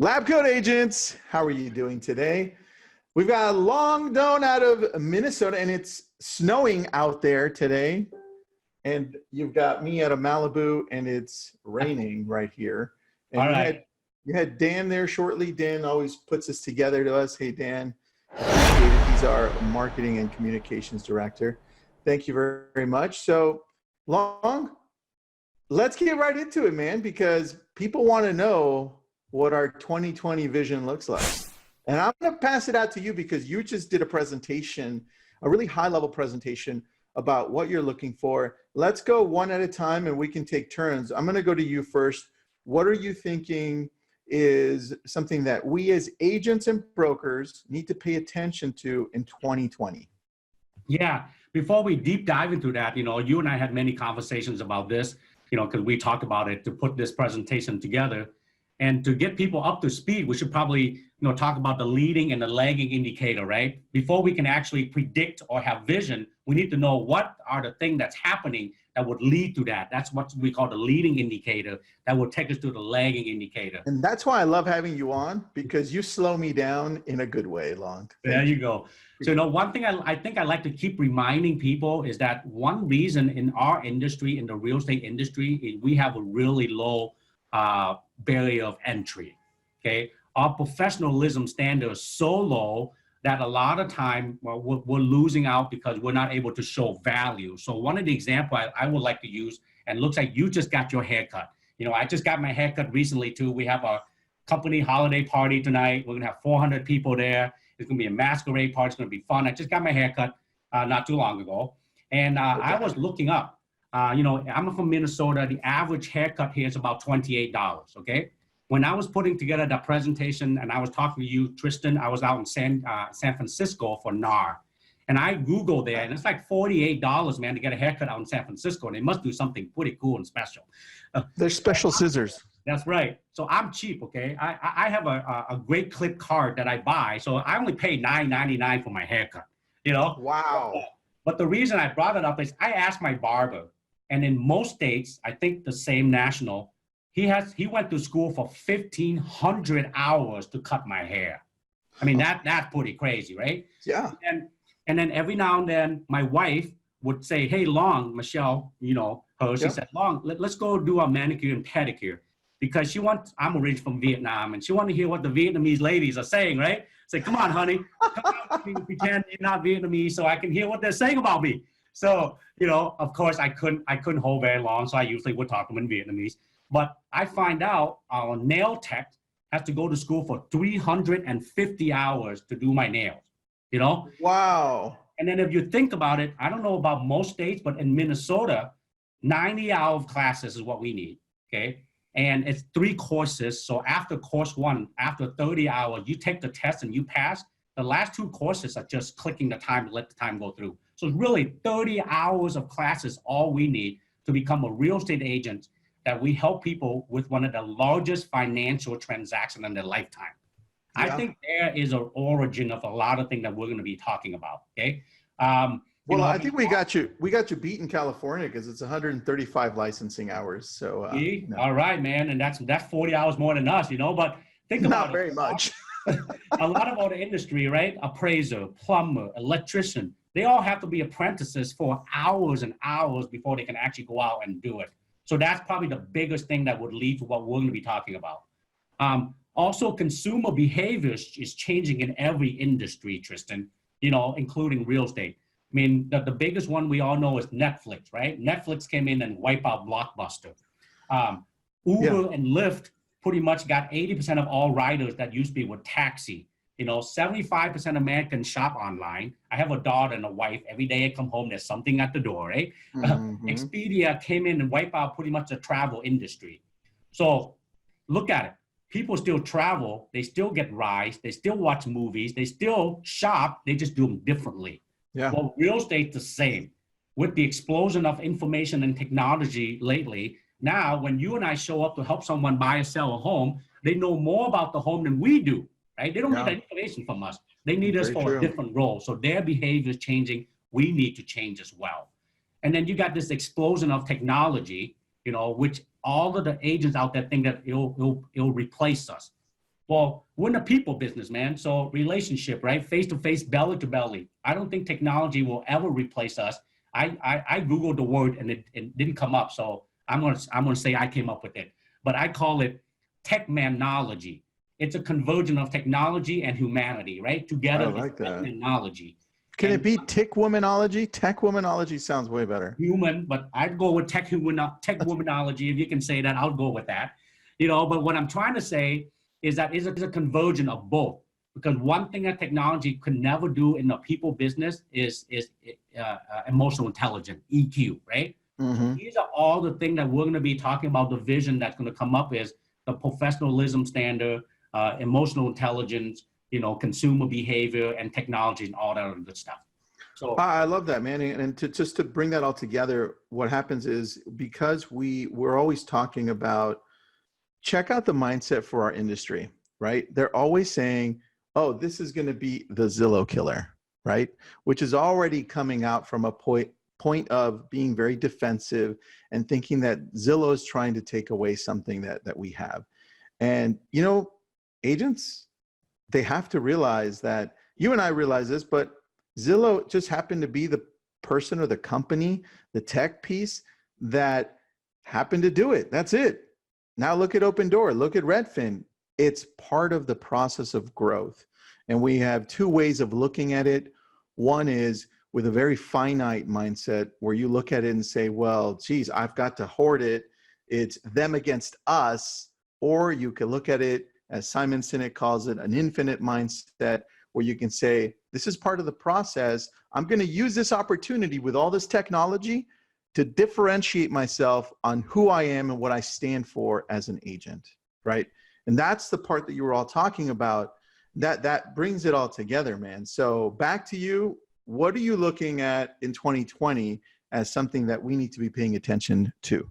Lab Coat Agents, how are you doing today? We've got Long Doan out of Minnesota, and it's snowing out there today. And you've got me out of Malibu, and it's raining right here. And All right. you had Dan there shortly. Dan always puts this together to us. Hey, Dan. He's our marketing and communications director. Thank you very, very much. So, Long, let's get right into it, man, because people want to know what our 2020 vision looks like. And I'm going to pass it out to you because you just did a presentation, a really high-level presentation about what you're looking for. Let's go one at a time and we can take turns. I'm going to go to you first. What are you thinking is something that we as agents and brokers need to pay attention to in 2020? Yeah, before we deep dive into that, you and I had many conversations about this, because we talked about it to put this presentation together. And to get people up to speed, we should probably, talk about the leading and the lagging indicator, right? Before we can actually predict or have vision, we need to know what are the things that's happening that would lead to that. That's what we call the leading indicator that will take us to the lagging indicator. And that's why I love having you on, because you slow me down in a good way, Long. There you go. So, one thing I think I like to keep reminding people is that one reason in our industry, in the real estate industry, is we have a really low barrier of entry, okay? Our professionalism standard is so low that a lot of time we're losing out because we're not able to show value. So one of the examples I would like to use, and it looks like you just got your haircut. I just got my haircut recently too. We have a company holiday party tonight. We're gonna have 400 people there. It's gonna be a masquerade party. It's gonna be fun. I just got my haircut not too long ago. And I was looking up, I'm from Minnesota. The average haircut here is about $28, okay? When I was putting together that presentation and I was talking to you, Tristan, I was out in San Francisco for NAR. And I Googled there, and it's like $48, man, to get a haircut out in San Francisco. And they must do something pretty cool and special. They're special scissors. That's right. So I'm cheap, okay? I have a great clip card that I buy. So I only pay $9.99 for my haircut, Wow. But the reason I brought it up is I asked my barber, and in most states, I think the same national, he went to school for 1,500 hours to cut my hair. I mean, that's pretty crazy, right? Yeah. And then every now and then, my wife would say, hey, Long, Michelle, she said, Long, let's go do a manicure and pedicure. Because I'm originally from Vietnam, and she wanted to hear what the Vietnamese ladies are saying, right? Say, come on, honey, come out and pretend you're not Vietnamese so I can hear what they're saying about me. So, of course, I couldn't hold very long, so I usually would talk to them in Vietnamese. But I find out our nail tech has to go to school for 350 hours to do my nails, Wow. And then if you think about it, I don't know about most states, but in Minnesota, 90 hours of classes is what we need, okay? And it's 3 courses. So after course 1, after 30 hours, you take the test and you pass. The last 2 courses are just clicking the time to let the time go through. So it's really 30 hours of classes, all we need to become a real estate agent that we help people with one of the largest financial transactions in their lifetime. Yeah. I think there is an origin of a lot of things that we're going to be talking about, okay? Well, I think we got you beat in California because it's 135 licensing hours. So no. All right, man, and that's 40 hours more than us, but think about it. Not very much. A lot of our industry, right? Appraiser, plumber, electrician, they all have to be apprentices for hours and hours before they can actually go out and do it. So that's probably the biggest thing that would lead to what we're going to be talking about. Also, consumer behavior is changing in every industry, Tristan, including real estate. I mean, the biggest one we all know is Netflix, right? Netflix came in and wiped out Blockbuster. Uber and Lyft pretty much got 80% of all riders that used to be with taxi. 75% of Americans shop online. I have a daughter and a wife. Every day I come home, there's something at the door, right? Mm-hmm. Expedia came in and wiped out pretty much the travel industry. So look at it. People still travel. They still get rides. They still watch movies. They still shop. They just do them differently. Yeah. Well, real estate's the same. With the explosion of information and technology lately, now when you and I show up to help someone buy or sell a home, they know more about the home than we do. Right? They don't need that information from us. They need us for a different role. So their behavior is changing. We need to change as well. And then you got this explosion of technology, which all of the agents out there think that it'll replace us. Well, we're in a people business, man. So relationship, right? Face to face, belly to belly. I don't think technology will ever replace us. I Googled the word and it didn't come up. So I'm gonna say I came up with it. But I call it techmanology. It's a convergence of technology and humanity, right? Together, I like that. Techmanology. Can And it be tick womanology? Tech womanology sounds way better. human, but I'd go with tech womanology. If you can say that, I'll go with that. You know, but what I'm trying to say is that it's a convergence of both. Because one thing that technology could never do in the people business is emotional intelligence, EQ, right? Mm-hmm. These are all the things that we're going to be talking about. The vision that's going to come up is the professionalism standard, emotional intelligence, you know, consumer behavior and technology and all that other good stuff. So I love that, man. And just to bring that all together, what happens is because we're always talking about check out the mindset for our industry, right? They're always saying, oh, this is going to be the Zillow killer, right? Which is already coming out from a point of being very defensive and thinking that Zillow is trying to take away something that we have. And, you know, agents, they have to realize that you and I realize this, but Zillow just happened to be the person or the company, the tech piece that happened to do it. That's it. Now look at Open Door, look at Redfin. It's part of the process of growth. And we have two ways of looking at it. One is with a very finite mindset where you look at it and say, well, geez, I've got to hoard it. It's them against us. Or you could look at it, as Simon Sinek calls it, an infinite mindset, where you can say, this is part of the process. I'm going to use this opportunity with all this technology to differentiate myself on who I am and what I stand for as an agent, right? And that's the part that you were all talking about. That brings it all together, man. So back to you. What are you looking at in 2020 as something that we need to be paying attention to?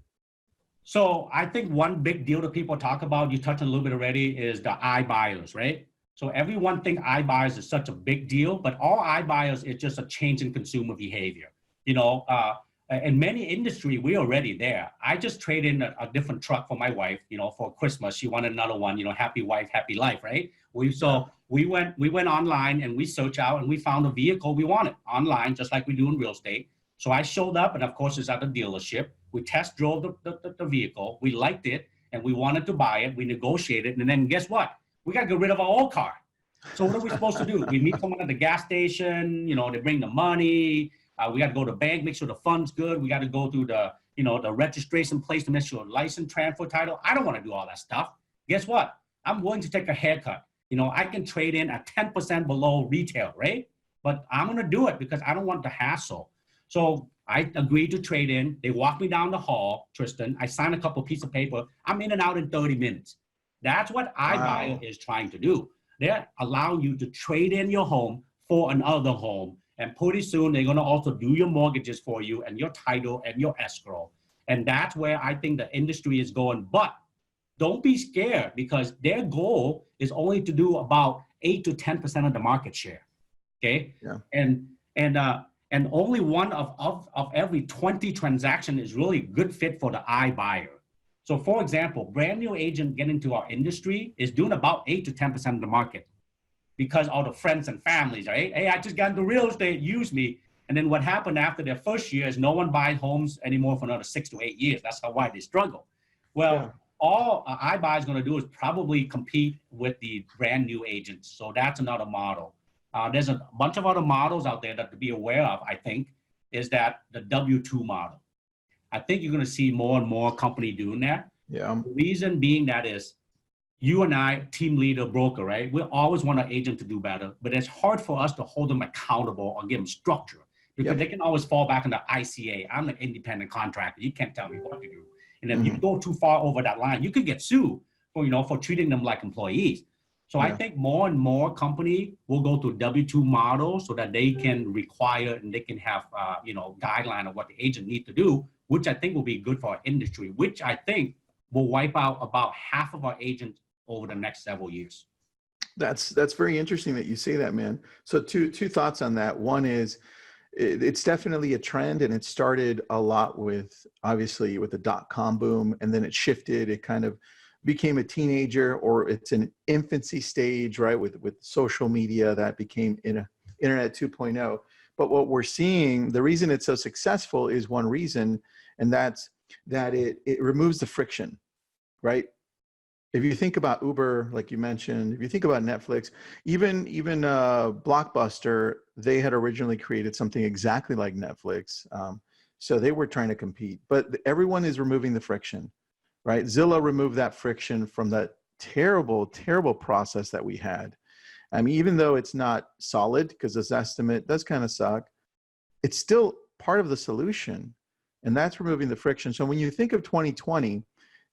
So I think one big deal that people talk about, you touched on a little bit already, is the iBuyers, right? So everyone think iBuyers is such a big deal, but all iBuyers is just a change in consumer behavior. You know, in many industry, we're already there. I just traded in a different truck for my wife, you know, for Christmas. She wanted another one, you know, happy wife, happy life, right? We went online and we searched out and we found a vehicle we wanted online, just like we do in real estate. So I showed up and of course it's at the dealership. We test drove the vehicle. We liked it and we wanted to buy it. We negotiated and then guess what? We got to get rid of our old car. So what are we supposed to do? We meet someone at the gas station, you know, they bring the money. We got to go to the bank, make sure the fund's good. We got to go through the, you know, the registration place to make sure license, transfer, title. I don't want to do all that stuff. Guess what? I'm willing to take a haircut. You know, I can trade in at 10% below retail, right? But I'm going to do it because I don't want the hassle. So I agreed to trade in. They walked me down the hall, Tristan. I signed a couple pieces of paper. I'm in and out in 30 minutes. That's what iBuyer is trying to do. They're allowing you to trade in your home for another home. And pretty soon, they're going to also do your mortgages for you and your title and your escrow. And that's where I think the industry is going. But don't be scared because their goal is only to do about 8 to 10% of the market share. Okay. Yeah. And only one of every 20 transaction is really a good fit for the iBuyer. So for example, brand new agent getting into our industry is doing about 8 to 10% of the market because all the friends and families, right? Hey, I just got into real estate, use me. And then what happened after their first year is no one buys homes anymore for another 6 to 8 years. That's why they struggle. Well, all iBuyer is going to do is probably compete with the brand new agents. So that's another model. There's a bunch of other models out there that to be aware of, I think, is that the W-2 model. I think you're going to see more and more company doing that. Yeah. The reason being that is you and I, team leader, broker, right? We always want our agent to do better, but it's hard for us to hold them accountable or give them structure because they can always fall back on the ICA. I'm an independent contractor. You can't tell me what to do. And if you go too far over that line, you could get sued for, you know, for treating them like employees. So I think more and more company will go to W-2 models so that they can require and they can have, you know, guideline of what the agent needs to do, which I think will be good for our industry, which I think will wipe out about half of our agents over the next several years. That's very interesting that you say that, man. So two thoughts on that. One is it's definitely a trend and it started a lot with, obviously with the .com boom, and then it shifted. It kind of became a teenager or it's an infancy stage, right? With social media that became Internet 2.0. But what we're seeing, the reason it's so successful is one reason, and that's that it removes the friction, right? If you think about Uber, like you mentioned, if you think about Netflix, even Blockbuster, they had originally created something exactly like Netflix. So they were trying to compete, but everyone is removing the friction, right? Zillow removed that friction from that terrible, terrible process that we had. I mean, even though it's not solid, because this estimate does kind of suck, it's still part of the solution, and that's removing the friction. So when you think of 2020,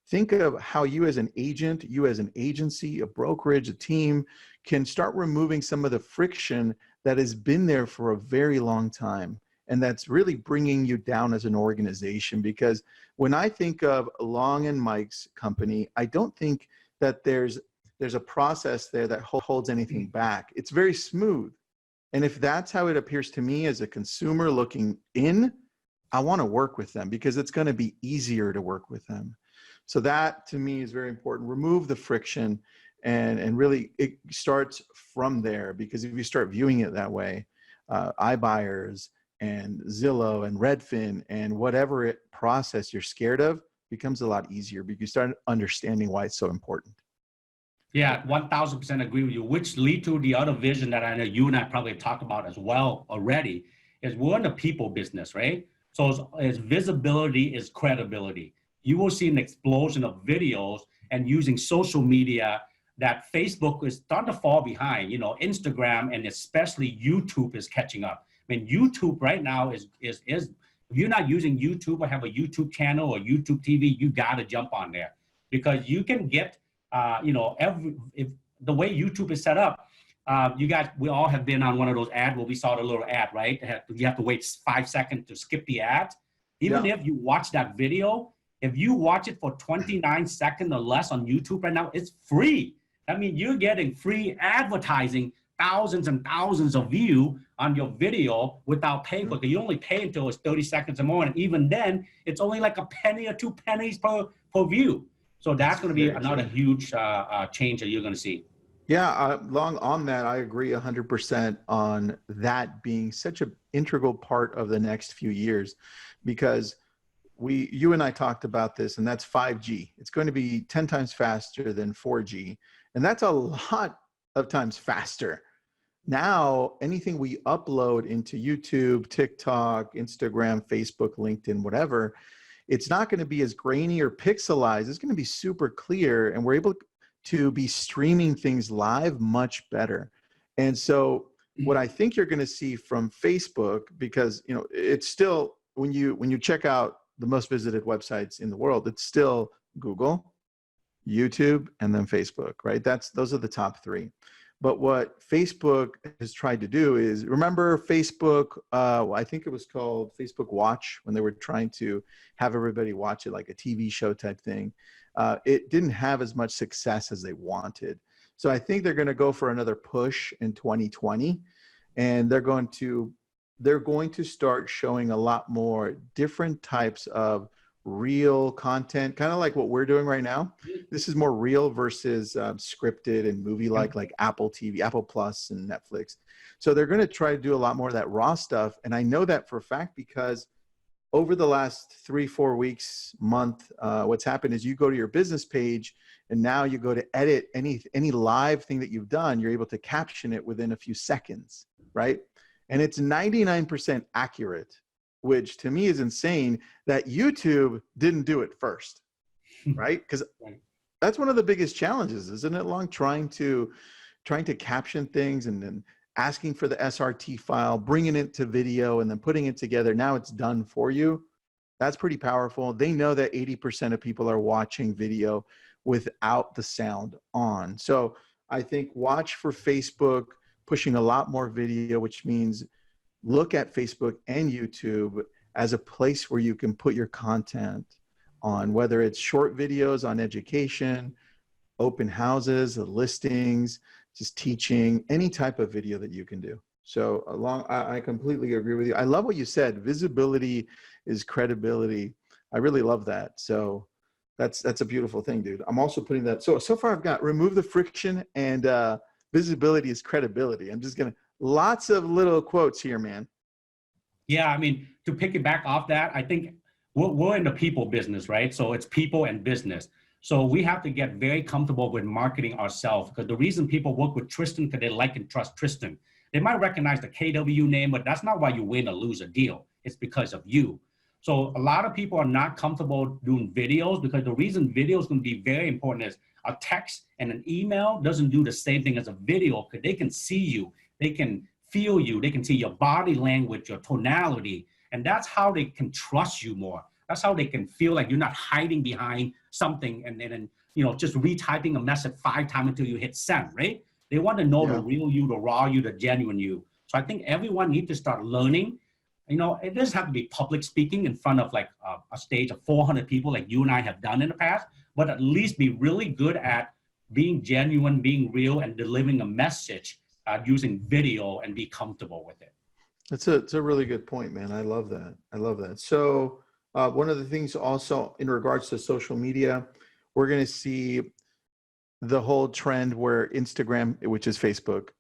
think of how you as an agent, you as an agency, a brokerage, a team can start removing some of the friction that has been there for a very long time. And that's really bringing you down as an organization. Because when I think of Long and Mike's company, I don't think that there's a process there that holds anything back. It's very smooth. And if that's how it appears to me as a consumer looking in, I want to work with them because it's going to be easier to work with them. So that to me is very important. Remove the friction and really it starts from there, because if you start viewing it that way, iBuyers and Zillow and Redfin and whatever process you're scared of becomes a lot easier because you start understanding why it's so important. Yeah, 1000% agree with you, which lead to the other vision that I know you and I probably talked about as well already, is we're in the people business, right? So it's visibility is credibility. You will see an explosion of videos and using social media that Facebook is starting to fall behind. You know, Instagram and especially YouTube is catching up. I mean, YouTube right now is if you're not using YouTube or have a YouTube channel or YouTube TV, you got to jump on there because you can get, if the way YouTube is set up, we all have been on one of those ads where we saw the little ad, right? You have to wait 5 seconds to skip the ad. Even if you watch that video, if you watch it for 29 seconds or less on YouTube right now, it's free. I mean, you're getting free advertising, thousands and thousands of views on your video without paying for it. You only pay until it's 30 seconds or more. And even then, it's only like a penny or 2 pennies per view. So that's going to be another huge change that you're going to see. Yeah, Long on that, I agree 100% on that being such an integral part of the next few years, because you and I talked about this, and that's 5G. It's going to be 10 times faster than 4G, and that's a lot of times faster. Now, anything we upload into YouTube, TikTok, Instagram, Facebook, LinkedIn, whatever, it's not going to be as grainy or pixelized. It's going to be super clear, and we're able to be streaming things live much better. And so what I think you're going to see from Facebook, because it's still, when you check out the most visited websites in the world, it's still Google, YouTube, and then Facebook, right? Those are the top three. But what Facebook has tried to do is, remember Facebook, I think it was called Facebook Watch, when they were trying to have everybody watch it like a TV show type thing. It didn't have as much success as they wanted. So I think they're going to go for another push in 2020, and they're going to start showing a lot more different types of real content, kind of like what we're doing right now. This is more real versus scripted and movie like Apple TV, Apple Plus, and Netflix. So they're going to try to do a lot more of that raw stuff. And I know that for a fact because over the last 3-4 weeks, month, what's happened is you go to your business page and now you go to edit any live thing that you've done, you're able to caption it within a few seconds, right? And it's 99% accurate, which to me is insane that YouTube didn't do it first, right? Because that's one of the biggest challenges, isn't it, Long? Trying to caption things and then asking for the SRT file, bringing it to video, and then putting it together. Now it's done for you. That's pretty powerful. They know that 80% of people are watching video without the sound on. So I think watch for Facebook pushing a lot more video, which means look at Facebook and YouTube as a place where you can put your content on, whether it's short videos on education, open houses, listings, just teaching, any type of video that you can do. So I completely agree with you. I love what you said. Visibility is credibility. I really love that. So That's a beautiful thing, dude. I'm also putting that. So far I've got remove the friction and visibility is credibility. I'm just going to, lots of little quotes here, man. Yeah, I mean, to pick it back off that, I think we're in the people business, right? So it's people and business. So we have to get very comfortable with marketing ourselves, because the reason people work with Tristan, because they like and trust Tristan. They might recognize the KW name, but that's not why you win or lose a deal. It's because of you. So a lot of people are not comfortable doing videos, because the reason video is going to be very important is a text and an email doesn't do the same thing as a video, because they can see you, they can feel you, they can see your body language, your tonality, and that's how they can trust you more. That's how they can feel like you're not hiding behind something and then just retyping a message 5 times until you hit send, right? They want to know the real you, the raw you, the genuine you. So I think everyone needs to start learning. It doesn't have to be public speaking in front of like a stage of 400 people like you and I have done in the past, but at least be really good at being genuine, being real, and delivering a message using video, and be comfortable with it. It's a really good point, man. I love that. So one of the things also in regards to social media, we're going to see the whole trend where Instagram, which is Facebook,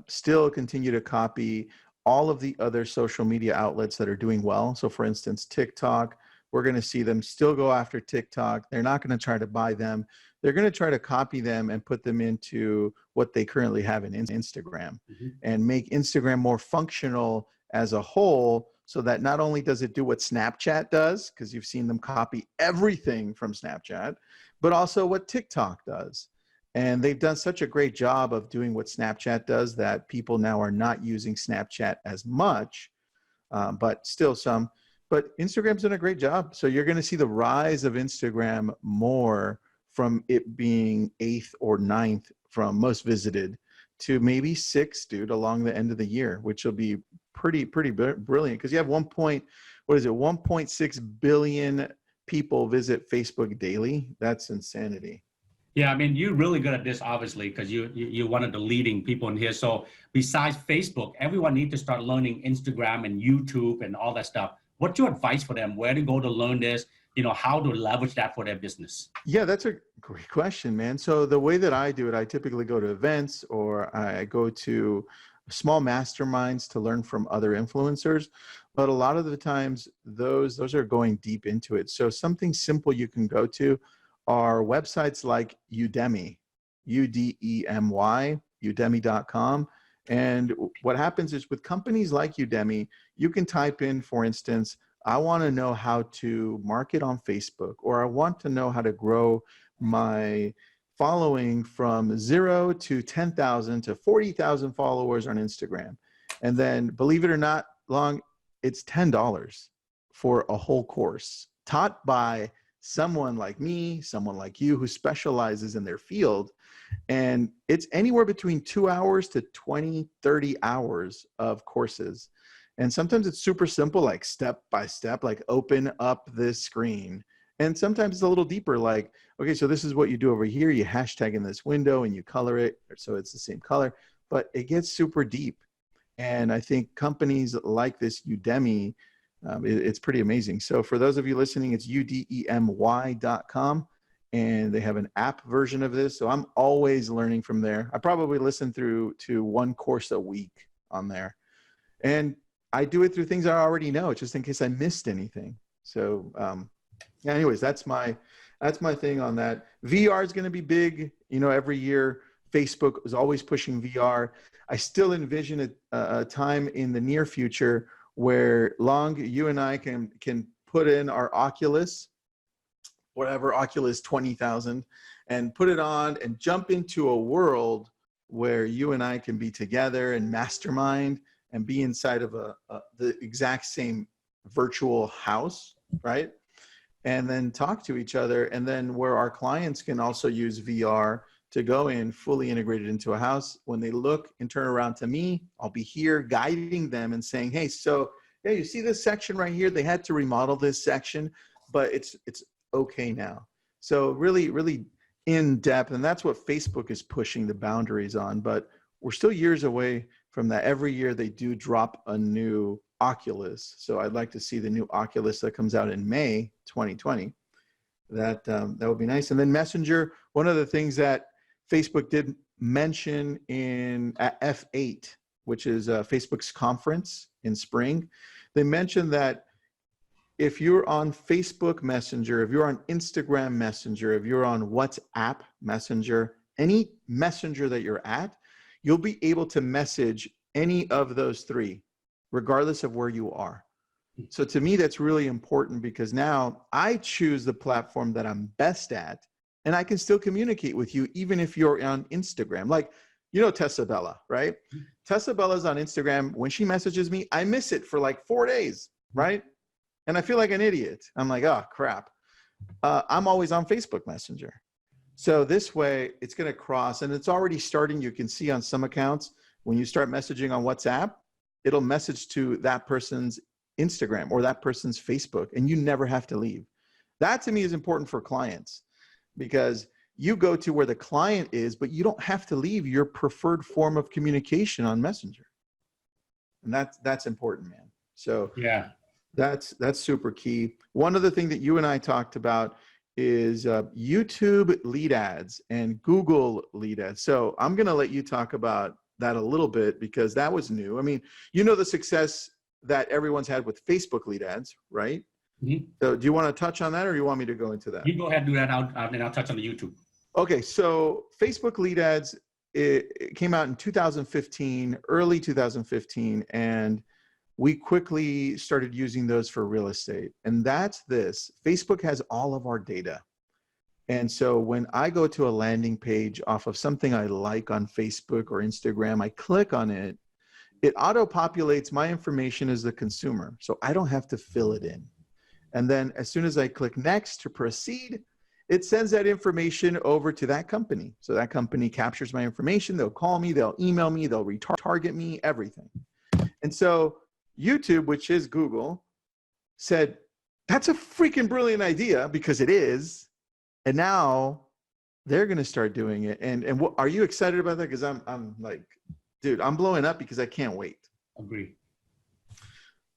still continue to copy all of the other social media outlets that are doing well. So for instance, TikTok, we're going to see them still go after TikTok. They're not going to try to buy them. They're going to try to copy them and put them into what they currently have in Instagram, and make Instagram more functional as a whole, so that not only does it do what Snapchat does, because you've seen them copy everything from Snapchat, but also what TikTok does. And they've done such a great job of doing what Snapchat does that people now are not using Snapchat as much, but still some. But Instagram's done a great job. So you're going to see the rise of Instagram more, from it being 8th or 9th from most visited to maybe 6th, dude, along the end of the year, which will be pretty brilliant, because you have 1.6 billion people visit Facebook daily. That's insanity. Yeah, I mean, you're really good at this, obviously, because you're one of the leading people in here. So besides Facebook, everyone needs to start learning Instagram and YouTube and all that stuff. What's your advice for them? Where to go to learn this? How to leverage that for their business? Yeah, that's a great question, man. So the way that I do it, I typically go to events, or I go to small masterminds to learn from other influencers. But a lot of the times those are going deep into it. So something simple you can go to are websites like Udemy, Udemy, udemy.com. And what happens is, with companies like Udemy, you can type in, for instance, I want to know how to market on Facebook, or I want to know how to grow my following from 0 to 10,000 to 40,000 followers on Instagram. And then, believe it or not, it's $10 for a whole course taught by someone like me, someone like you, who specializes in their field. And it's anywhere between 2 hours to 20, 30 hours of courses. And sometimes it's super simple, like step by step, like open up this screen. And sometimes it's a little deeper, like, okay, so this is what you do over here. You hashtag in this window and you color it so it's the same color, but it gets super deep. And I think companies like this Udemy, it's pretty amazing. So for those of you listening, it's udemy.com, and they have an app version of this. So I'm always learning from there. I probably listen to one course a week on there. And I do it through things I already know, just in case I missed anything. So anyways, that's my thing on that. VR is going to be big. Every year Facebook is always pushing VR. I still envision a time in the near future where you and I can put in our Oculus, whatever, Oculus 20,000, and put it on and jump into a world where you and I can be together and mastermind and be inside of the exact same virtual house, right? And then talk to each other, and then where our clients can also use VR to go in fully integrated into a house. When they look and turn around to me, I'll be here guiding them and saying, hey, so yeah, you see this section right here? They had to remodel this section, but it's okay now. So really, really in depth, and that's what Facebook is pushing the boundaries on, but we're still years away from that. Every year they do drop a new Oculus. So I'd like to see the new Oculus that comes out in May 2020. That would be nice. And then Messenger, one of the things that Facebook did mention at F8, which is Facebook's conference in spring, they mentioned that if you're on Facebook Messenger, if you're on Instagram Messenger, if you're on WhatsApp Messenger, any messenger that you're at, you'll be able to message any of those three, regardless of where you are. So to me, that's really important because now I choose the platform that I'm best at, and I can still communicate with you even if you're on Instagram. Like, you know, Tessa Bella, right? Tessa Bella's on Instagram. When she messages me, I miss it for like 4 days, right? And I feel like an idiot. I'm like, oh, crap. I'm always on Facebook Messenger. So this way, it's going to cross, and it's already starting. You can see on some accounts, when you start messaging on WhatsApp, it'll message to that person's Instagram or that person's Facebook, and you never have to leave. That to me is important for clients because you go to where the client is, but you don't have to leave your preferred form of communication on Messenger. And that's important, man. So yeah, that's super key. One other thing that you and I talked about is YouTube lead ads and Google lead ads. So I'm going to let you talk about that a little bit because that was new. I mean, you know the success that everyone's had with Facebook lead ads, right? Mm-hmm. So do you want to touch on that or do you want me to go into that? You go ahead and do that, and I'll touch on the YouTube. Okay, so Facebook lead ads, it came out in 2015, early 2015, and we quickly started using those for real estate. And that's this. Facebook has all of our data. And so when I go to a landing page off of something I like on Facebook or Instagram, I click on it, it auto-populates my information as the consumer. So I don't have to fill it in. And then as soon as I click next to proceed, it sends that information over to that company. So that company captures my information. They'll call me, they'll email me, they'll retarget me, everything. And so YouTube, which is Google, said, that's a freaking brilliant idea because it is. And now they're going to start doing it. And what, are you excited about that? Because I'm like, dude, I'm blowing up because I can't wait. Agree.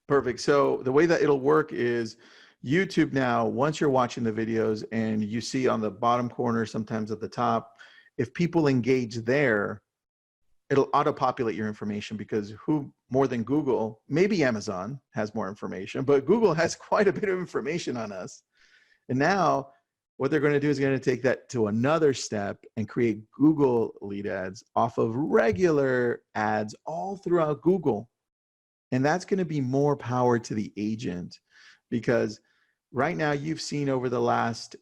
Perfect. So the way that it'll work is YouTube now, once you're watching the videos and you see on the bottom corner, sometimes at the top, if people engage there, it'll auto-populate your information because who more than Google, maybe Amazon has more information, but Google has quite a bit of information on us. And now what they're going to do is going to take that to another step and create Google lead ads off of regular ads all throughout Google. And that's going to be more power to the agent because right now you've seen over the last,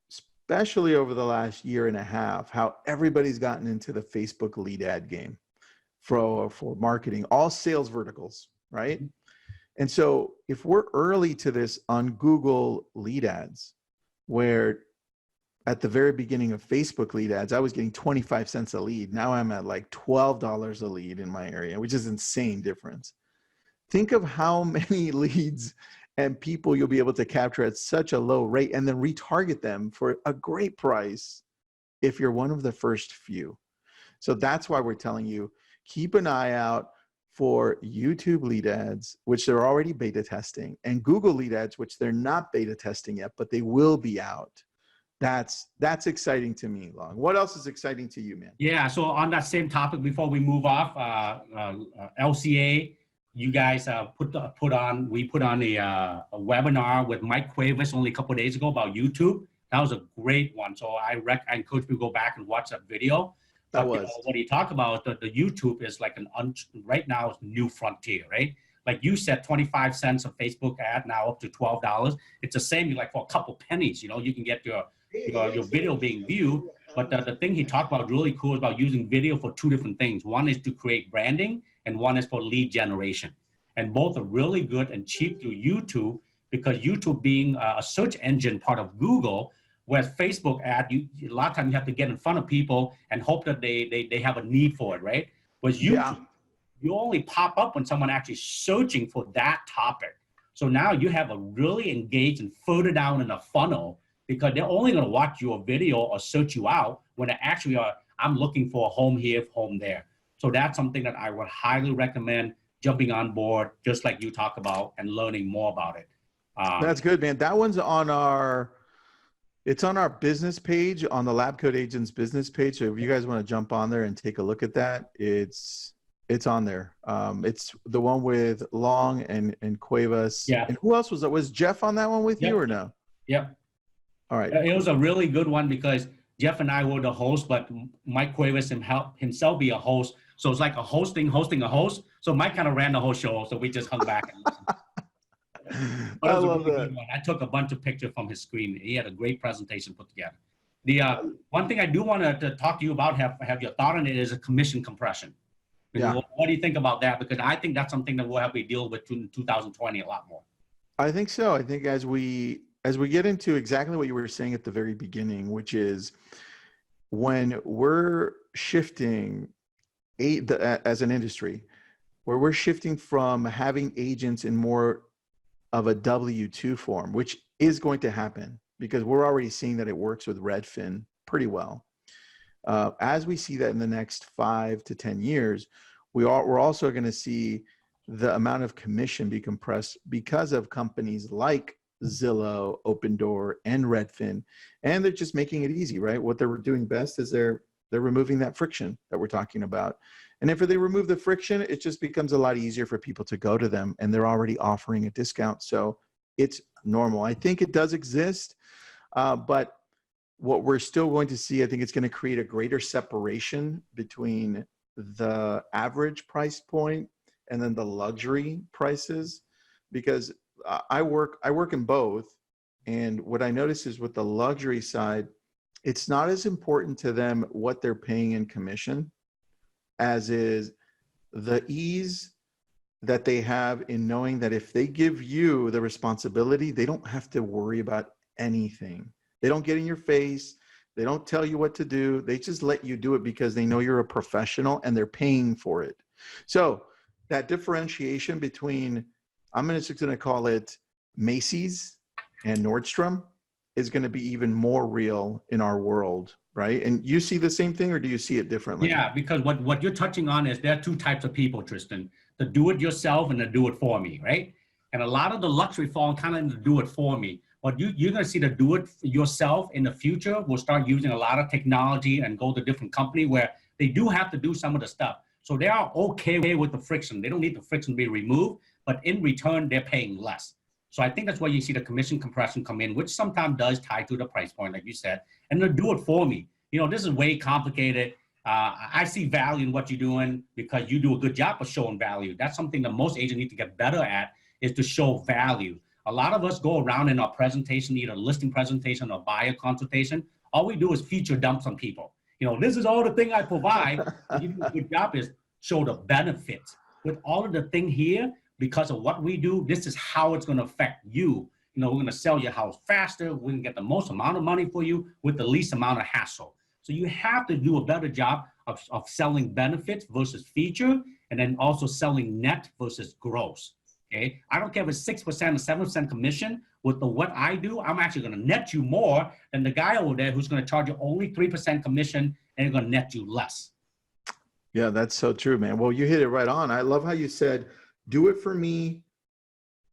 especially over the last year and a half, how everybody's gotten into the Facebook lead ad game for marketing, all sales verticals, right? And so if we're early to this on Google lead ads, where at the very beginning of Facebook lead ads, I was getting 25 cents a lead. Now I'm at like $12 a lead in my area, which is insane difference. Think of how many leads and people you'll be able to capture at such a low rate and then retarget them for a great price if you're one of the first few. So that's why we're telling you, keep an eye out for YouTube lead ads, which they're already beta testing, and Google lead ads, which they're not beta testing yet, but they will be out. That's exciting to me, Long. What else is exciting to you, man? Yeah, so on that same topic, before we move off, LCA, you guys we put on a webinar with Mike Cuevas only a couple of days ago about YouTube. That was a great one. So I encourage people to go back and watch that video. But what he talked about, the YouTube is like right now it's new frontier, right? Like you said, 25 cents a Facebook ad, now up to $12. It's the same, like for a couple pennies, you know, you can get your video being viewed. But the thing he talked about really cool about using video for two different things. One is to create branding and one is for lead generation. And both are really good and cheap through YouTube because YouTube being a search engine part of Google, whereas Facebook ad, a lot of times you have to get in front of people and hope that they have a need for it, right? Whereas YouTube, you only pop up when someone actually searching for that topic. So now you have a really engaged and further down in the funnel because they're only going to watch your video or search you out when they actually are, I'm looking for a home here, home there. So that's something that I would highly recommend jumping on board, just like you talk about, and learning more about it. That's good, man. That one's on our It's on our business page, on the Lab Coat Agents business page. So if you guys want to jump on there and take a look at that, it's on there. It's the one with Long and Cuevas. Yeah. And who else was that? Was Jeff on that one with you or no? Yep. All right. It was a really good one because Jeff and I were the host, but Mike Cuevas himself be a host. So it's like a hosting a host. So Mike kind of ran the whole show. So we just hung back and listened. But it was a really good one. I took a bunch of pictures from his screen. He had a great presentation put together. The one thing I do want to talk to you about, have your thought on it, is a commission compression. Yeah. What do you think about that? Because I think that's something that we'll have to deal with in 2020 a lot more. I think so. I think as we get into exactly what you were saying at the very beginning, which is when we're shifting as an industry, where we're shifting from having agents in more of a W-2 form, which is going to happen because we're already seeing that it works with Redfin pretty well. As we see that in the next 5 to 10 years, we're also going to see the amount of commission be compressed because of companies like Zillow, Opendoor, and Redfin, and they're just making it easy, right? What they're doing best is they're removing that friction that we're talking about. And if they remove the friction, it just becomes a lot easier for people to go to them, and they're already offering a discount. So it's normal. I think it does exist, but what we're still going to see, I think it's going to create a greater separation between the average price point and then the luxury prices, because I work in both. And what I notice is with the luxury side, it's not as important to them what they're paying in commission as is the ease that they have in knowing that if they give you the responsibility, they don't have to worry about anything. They don't get in your face. They don't tell you what to do. They just let you do it because they know you're a professional and they're paying for it. So that differentiation between, I'm just going to call it Macy's and Nordstrom, is going to be even more real in our world, right? And you see the same thing, or do you see it differently? Yeah, because what you're touching on is there are two types of people, Tristan: the do it yourself and the do it for me, right? And a lot of the luxury fall kind of in the do it for me. But you're going to see the do it yourself in the future will start using a lot of technology and go to different company where they do have to do some of the stuff. So they are okay with the friction. They don't need the friction to be removed, but in return, they're paying less. So I think that's why you see the commission compression come in, which sometimes does tie to the price point, like you said, and they'll do it for me. You know, this is way complicated. I see value in what you're doing because you do a good job of showing value. That's something that most agents need to get better at, is to show value. A lot of us go around in our presentation, either listing presentation or buyer consultation. All we do is feature dumps on people. You know, this is all the thing I provide. You do a good job is show the benefits. With all of the thing here, because of what we do, this is how it's going to affect you. You know, we're going to sell your house faster. We're going to get the most amount of money for you with the least amount of hassle. So you have to do a better job of selling benefits versus feature, and then also selling net versus gross. Okay, I don't care if it's 6% or 7% commission. With what I do, I'm actually going to net you more than the guy over there who's going to charge you only 3% commission and going to net you less. Yeah, that's so true, man. Well, you hit it right on. I love how you said, do it for me.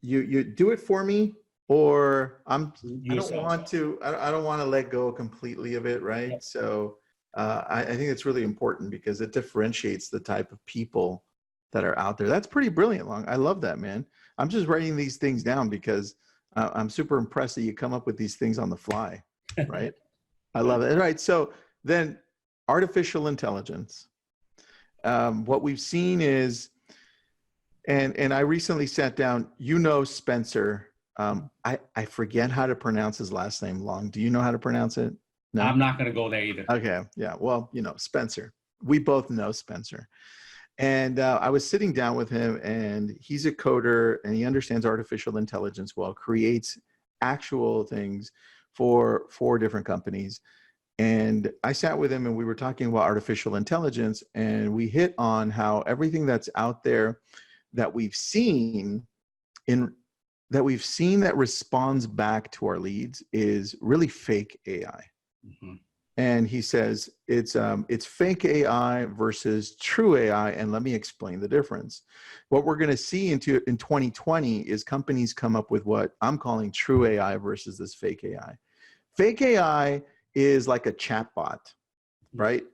You do it for me, or I don't want to let go completely of it, right? Yep. So I think it's really important because it differentiates the type of people that are out there. That's pretty brilliant, Long. I love that, man. I'm just writing these things down because I'm super impressed that you come up with these things on the fly, right? I love it. All right. So then artificial intelligence. What we've seen is, and I recently sat down, Spencer. I forget how to pronounce his last name, Long. Do you know how to pronounce it? No, I'm not going to go there either. Okay. Yeah. Well, Spencer. We both know Spencer. And I was sitting down with him, and he's a coder and he understands artificial intelligence well, creates actual things for 4 different companies. And I sat with him and we were talking about artificial intelligence, and we hit on how everything that's out there that we've seen that responds back to our leads is really fake AI. Mm-hmm. And he says it's fake AI versus true AI. And let me explain the difference. What we're going to see in 2020 is companies come up with what I'm calling true AI versus this fake AI. Fake AI is like a chatbot, right?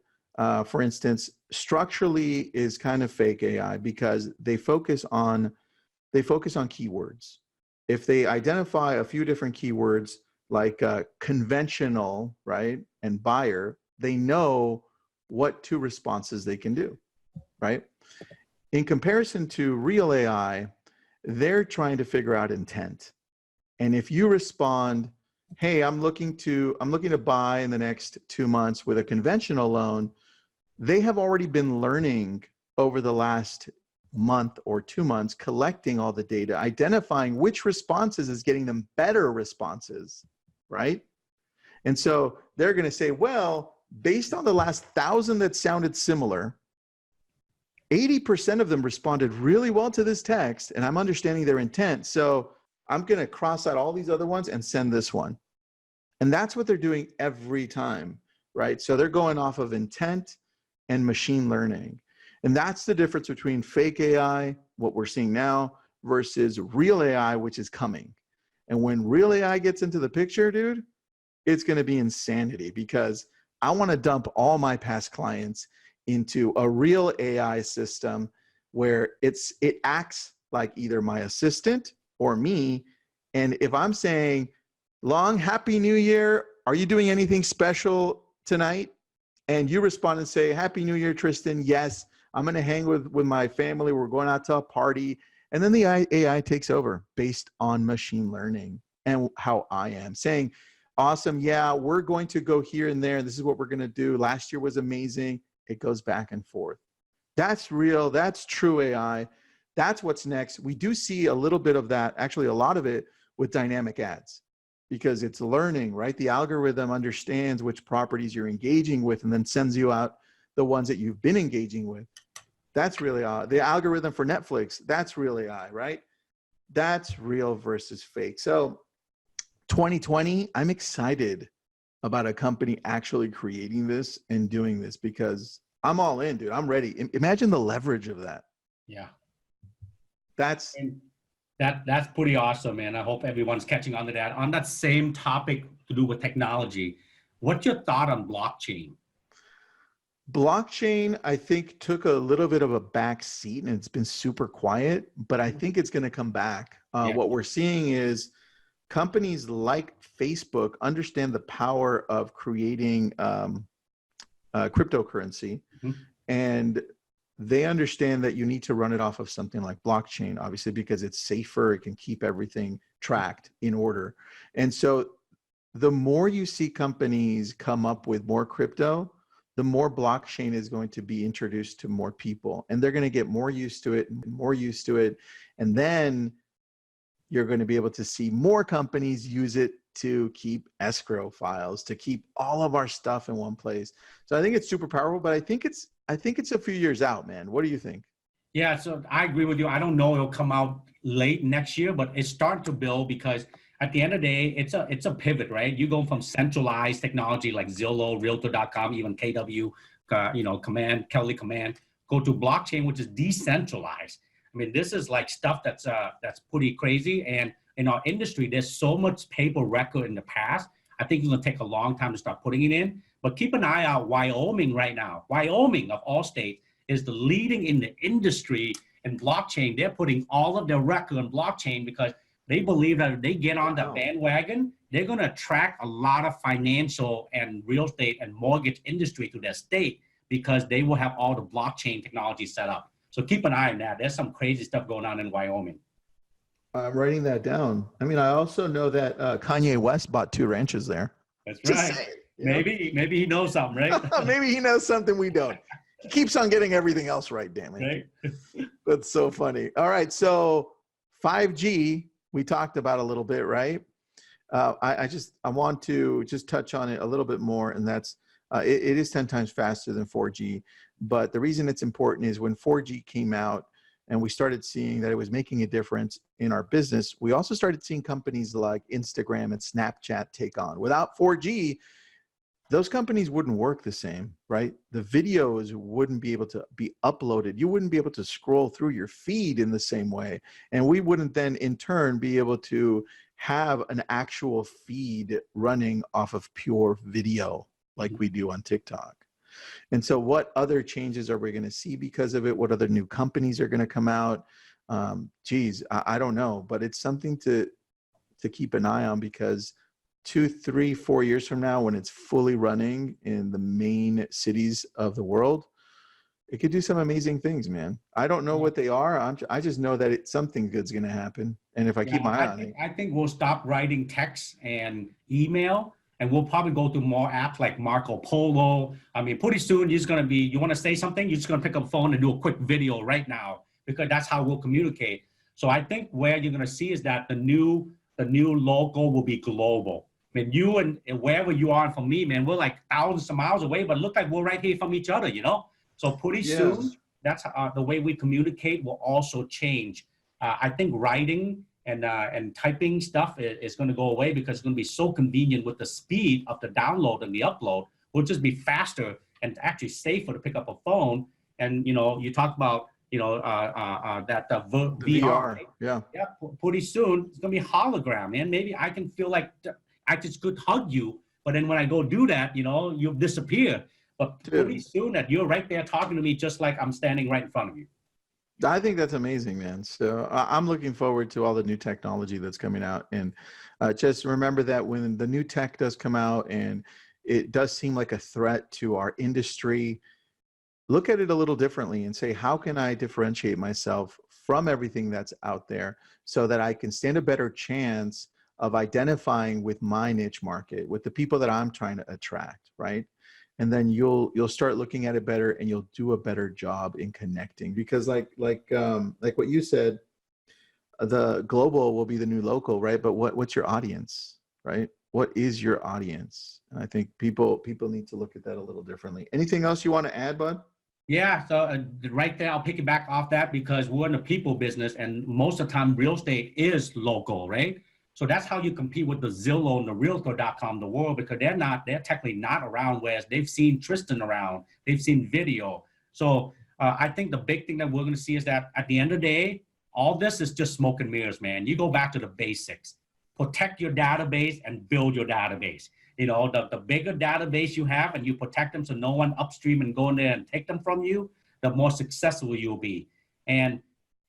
For instance, structurally is kind of fake AI because they focus on keywords. If they identify a few different keywords like conventional, right, and buyer, they know what two responses they can do, right? In comparison to real AI, they're trying to figure out intent. And if you respond, hey, I'm looking to buy in the next 2 months with a conventional loan, they have already been learning over the last month or 2 months, collecting all the data, identifying which responses is getting them better responses, right? And so they're going to say, well, based on the last 1,000 that sounded similar, 80% of them responded really well to this text, and I'm understanding their intent. So I'm going to cross out all these other ones and send this one. And that's what they're doing every time, right? So they're going off of intent and machine learning. And that's the difference between fake AI, what we're seeing now, versus real AI, which is coming. And when real AI gets into the picture, dude, it's going to be insanity, because I want to dump all my past clients into a real AI system where it acts like either my assistant or me. And if I'm saying, Long, Happy New Year, are you doing anything special tonight? And you respond and say, Happy New Year, Tristan. Yes, I'm going to hang with my family. We're going out to a party. And then the AI takes over based on machine learning and how I am saying, awesome. Yeah, we're going to go here and there. This is what we're going to do. Last year was amazing. It goes back and forth. That's real. That's true AI. That's what's next. We do see a little bit of that, actually a lot of it, with dynamic ads, because it's learning, right? The algorithm understands which properties you're engaging with and then sends you out the ones that you've been engaging with. That's really the algorithm for Netflix. That's real AI, right? That's real versus fake. So 2020, I'm excited about a company actually creating this and doing this, because I'm all in, dude. I'm ready. Imagine the leverage of that. Yeah. That's pretty awesome, man. I hope everyone's catching on to that. On that same topic to do with technology, what's your thought on blockchain? Blockchain, I think, took a little bit of a back seat and it's been super quiet, but I think it's going to come back. What we're seeing is companies like Facebook understand the power of creating cryptocurrency, and they understand that you need to run it off of something like blockchain, obviously, because it's safer. It can keep everything tracked in order. And so the more you see companies come up with more crypto, the more blockchain is going to be introduced to more people, and they're going to get more used to it and more used to it. And then you're going to be able to see more companies use it to keep escrow files, to keep all of our stuff in one place. So I think it's super powerful, but I think it's a few years out, man. What do you think? Yeah, so I agree with you. I don't know it'll come out late next year, but it's starting to build, because at the end of the day, it's a pivot, right? You go from centralized technology like Zillow, Realtor.com, even KW, Command, Kelly Command, go to blockchain, which is decentralized. I mean, this is like stuff that's pretty crazy. And in our industry, there's so much paper record in the past. I think it's gonna take a long time to start putting it in. But keep an eye out, Wyoming right now. Wyoming, of all states, is the leading in the industry in blockchain. They're putting all of their record on blockchain because they believe that if they get on the bandwagon, they're going to attract a lot of financial and real estate and mortgage industry to their state, because they will have all the blockchain technology set up. So keep an eye on that. There's some crazy stuff going on in Wyoming. I'm writing that down. I mean, I also know that Kanye West bought 2 ranches there. That's right. Maybe he knows something, right? Maybe he knows something we don't. He keeps on getting everything else right, damn it. Right? That's so funny. All right, so 5G, we talked about a little bit, right? I want to just touch on it a little bit more, and that's it is 10 times faster than 4G. But the reason it's important is when 4G came out and we started seeing that it was making a difference in our business, we also started seeing companies like Instagram and Snapchat take on. Without 4G, those companies wouldn't work the same, right? The videos wouldn't be able to be uploaded. You wouldn't be able to scroll through your feed in the same way. And we wouldn't then in turn be able to have an actual feed running off of pure video like we do on TikTok. And so what other changes are we going to see because of it? What other new companies are going to come out? I don't know, but it's something to keep an eye on, because 2, 3, 4 years from now, when it's fully running in the main cities of the world, it could do some amazing things, man. I don't know what they are. I just know that something good's going to happen. And if I keep my eye on it. I think we'll stop writing text and email, and we'll probably go to more apps like Marco Polo. I mean, pretty soon you're just going to be, you want to say something, you're just going to pick up a phone and do a quick video right now, because that's how we'll communicate. So I think where you're going to see is that the new logo will be global. I mean, you and wherever you are from me, man, we're like thousands of miles away, but it looks like we're right here from each other, you know? So pretty soon, that's the way we communicate will also change. I think writing and typing stuff is going to go away, because it's going to be so convenient with the speed of the download and the upload. Will just be faster and actually safer to pick up a phone. And, you know, you talk about, you know, VR. Yeah. Pretty soon, it's going to be hologram, man. Maybe I can feel like I just could hug you, but then when I go do that, you know, you'll disappear. But pretty soon that you're right there talking to me just like I'm standing right in front of you. I think that's amazing, man. So I'm looking forward to all the new technology that's coming out. And just remember that when the new tech does come out and it does seem like a threat to our industry, look at it a little differently and say, how can I differentiate myself from everything that's out there so that I can stand a better chance of identifying with my niche market, with the people that I'm trying to attract, right? And then you'll start looking at it better, and you'll do a better job in connecting. Because like what you said, the global will be the new local, right? But what's your audience, right? What is your audience? And I think people need to look at that a little differently. Anything else you want to add, bud? Yeah, so right there, I'll pick it back off that, because we're in the people business, and most of the time real estate is local, right? So that's how you compete with the Zillow and the Realtor.com, the world, because they're technically not around, whereas they've seen Tristan around, they've seen video. So I think the big thing that we're going to see is that at the end of the day, all this is just smoke and mirrors, man. You go back to the basics, protect your database and build your database. You know, the bigger database you have and you protect them so no one upstream and go in there and take them from you, the more successful you'll be. And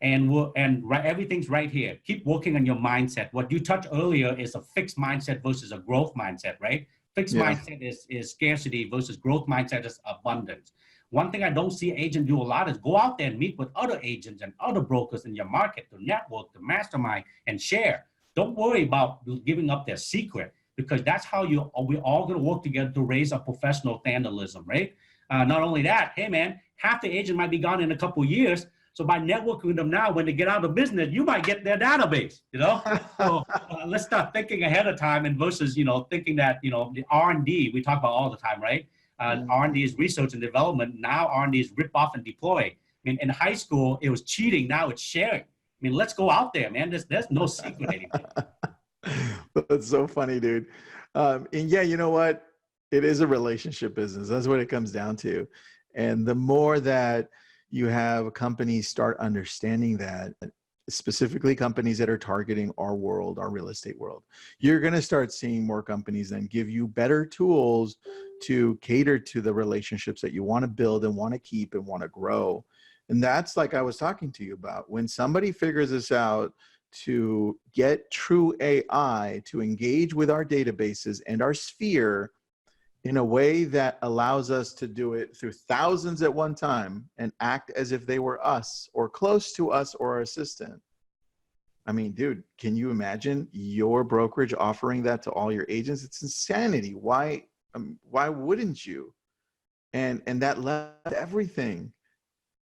everything's right here. Keep working on your mindset. What you touched earlier is a fixed mindset versus a growth mindset, right? Fixed mindset is scarcity versus growth mindset is abundance. One thing I don't see agents do a lot is go out there and meet with other agents and other brokers in your market to network, to mastermind, and share. Don't worry about giving up their secret, because that's how we're all going to work together to raise our professional vandalism, right? Not only that, hey man, half the agent might be gone in a couple of years. So by networking with them now, when they get out of business, you might get their database, you know? So let's start thinking ahead of time, and versus, you know, thinking that, you know, the R&D, we talk about all the time, right? R&D is research and development. Now R&D is rip off and deploy. I mean, in high school, it was cheating. Now it's sharing. I mean, let's go out there, man. There's no secret anymore. That's so funny, dude. And yeah, you know what? It is a relationship business. That's what it comes down to. And the more that you have companies start understanding that, specifically companies that are targeting our world, our real estate world, you're going to start seeing more companies then give you better tools to cater to the relationships that you want to build and want to keep and want to grow. And that's like I was talking to you about. When somebody figures this out, to get true AI to engage with our databases and our sphere in a way that allows us to do it through thousands at one time and act as if they were us or close to us or our assistant. I mean, dude, can you imagine your brokerage offering that to all your agents? It's insanity. Why wouldn't you? And that left everything.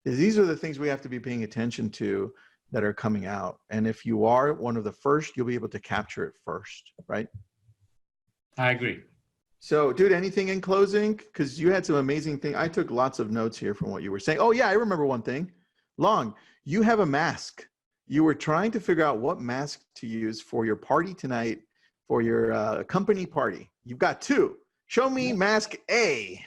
These are the things we have to be paying attention to that are coming out. And if you are one of the first, you'll be able to capture it first, right? I agree. So, dude, anything in closing? Because you had some amazing things. I took lots of notes here from what you were saying. Oh, yeah, I remember one thing. Long, you have a mask. You were trying to figure out what mask to use for your party tonight, for your company party. You've got two. Show me mask A.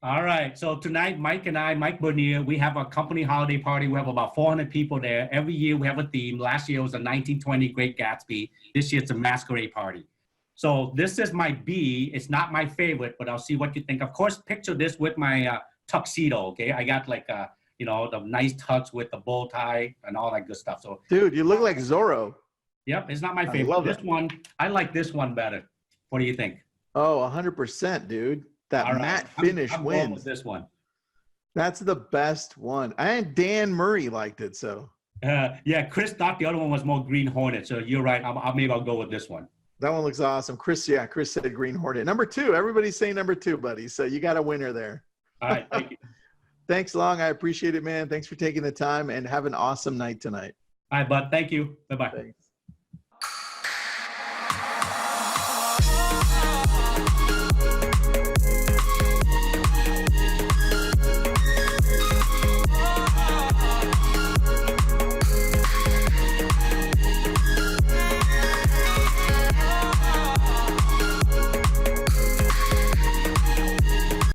All right. So tonight, Mike and I, Mike Bernier, we have a company holiday party. We have about 400 people there. Every year we have a theme. Last year was a 1920 Great Gatsby. This year it's a masquerade party. So this is my B. It's not my favorite, but I'll see what you think. Of course, picture this with my tuxedo, okay? I got like, the nice tux with the bow tie and all that good stuff. So, Dude, you look like Zorro. yep, it's not my favorite. love This it. one, I like this one better. What do you think? Oh, 100%, dude. That All right. matte finish I'm going with wins. this one. That's the best one. And Dan Murray liked it, so. Yeah, Chris thought the other one was more Green Hornet. So you're right. Maybe I'll go with this one. That one looks awesome. Chris said Green Hornet. Number 2. Everybody's saying number 2, buddy. So you got a winner there. All right. Thank you. Thanks, Long. I appreciate it, man. Thanks for taking the time and have an awesome night tonight. All right, bud. Thank you. Bye-bye. Thanks.